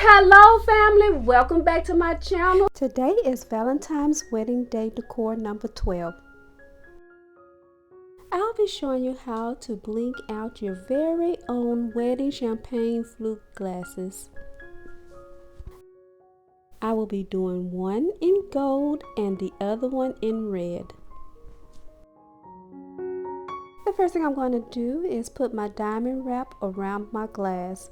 Hello family, welcome back to my channel. Today is Valentine's wedding day decor number 12. I'll be showing you how to blink out your very own wedding champagne flute glasses. I will be doing one in gold and the other one in red. The first thing I'm going to do is put my diamond wrap around my glass.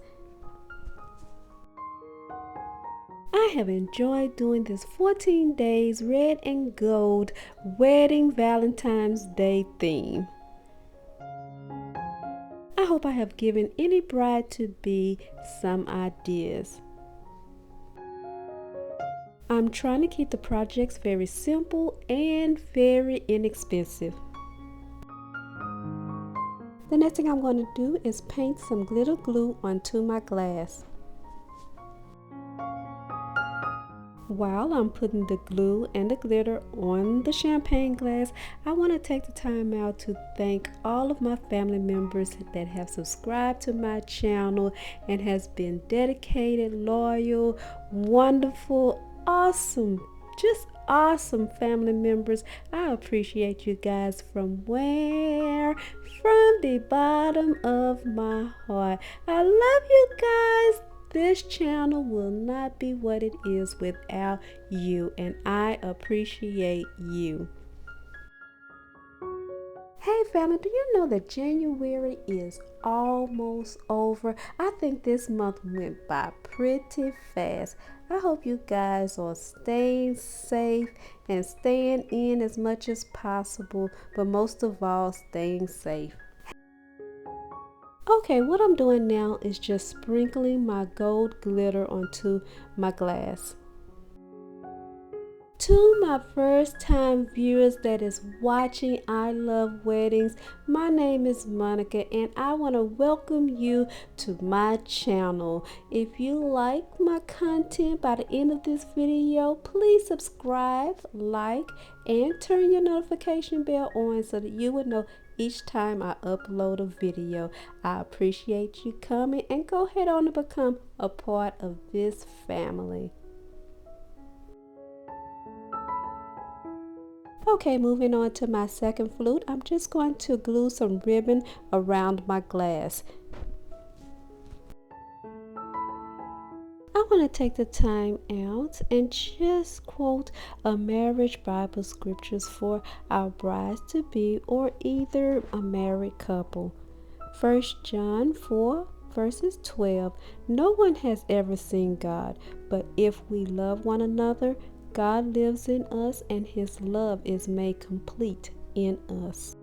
I have enjoyed doing this 14 days red and gold wedding Valentine's Day theme. I hope I have given any bride-to-be some ideas. I'm trying to keep the projects very simple and very inexpensive. The next thing I'm going to do is paint some glitter glue onto my glass. While I'm putting the glue and the glitter on the champagne glass, I want to take the time out to thank all of my family members that have subscribed to my channel and has been dedicated, loyal, wonderful, awesome, just awesome family members. I appreciate you guys from the bottom of my heart. I love you guys. This channel will not be what it is without you, and I appreciate you. Hey family, do you know that January is almost over? I think this month went by pretty fast. I hope you guys are staying safe and staying in as much as possible, but most of all, staying safe. Okay, what I'm doing now is just sprinkling my gold glitter onto my glass. To my first time viewers that is watching I Love Weddings, my name is Monica and I want to welcome you to my channel. If you like my content by the end of this video, please subscribe, like, and turn your notification bell on so that you will know each time I upload a video. I appreciate you coming, and go ahead on and become a part of this family. Okay, moving on to my second flute, I'm just going to glue some ribbon around my glass. I want to take the time out and just quote a marriage Bible scriptures for our brides to be or either a married couple. 1 John 4 verses 12. No one has ever seen God, but if we love one another, God lives in us and his love is made complete in us.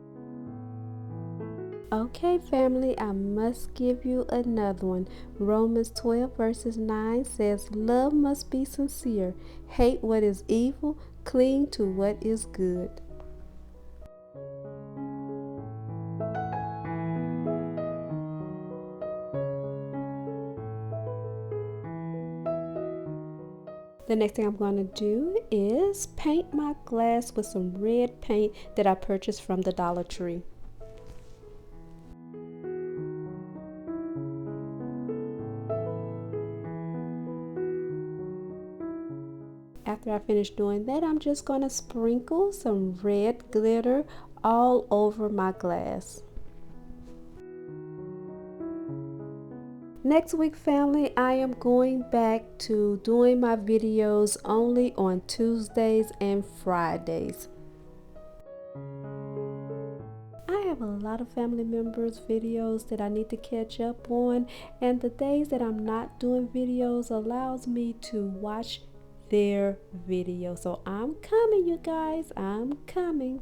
Okay family, I must give you another one. Romans 12 verses 9 says, love must be sincere. Hate what is evil, cling to what is good. The next thing I'm going to do is paint my glass with some red paint that I purchased from the Dollar Tree. After I finish doing that, I'm just going to sprinkle some red glitter all over my glass. Next week family, I am going back to doing my videos only on Tuesdays and Fridays. I have a lot of family members videos that I need to catch up on, and the days that I'm not doing videos allows me to watch their video. So I'm coming, you guys, I'm coming.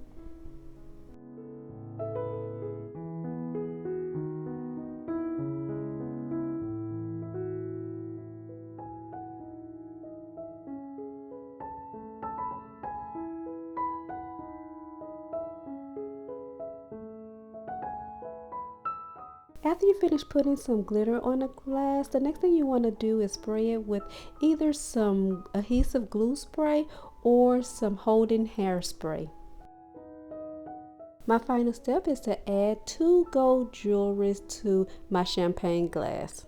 After you finish putting some glitter on the glass, the next thing you want to do is spray it with either some adhesive glue spray or some holding hairspray. My final step is to add 2 gold jewelries to my champagne glass.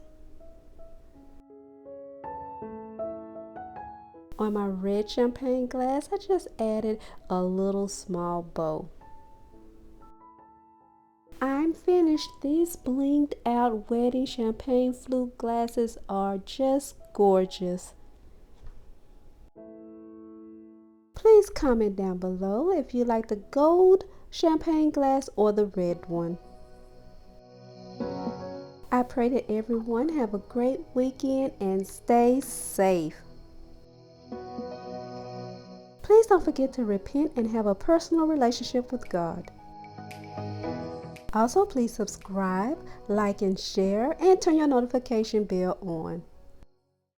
On my red champagne glass, I just added a little small bow. I'm finished. These blinged out wedding champagne flute glasses are just gorgeous. Please comment down below if you like the gold champagne glass or the red one. I pray that everyone have a great weekend and stay safe. Please don't forget to repent and have a personal relationship with God. Also, please subscribe, like, and share, and turn your notification bell on.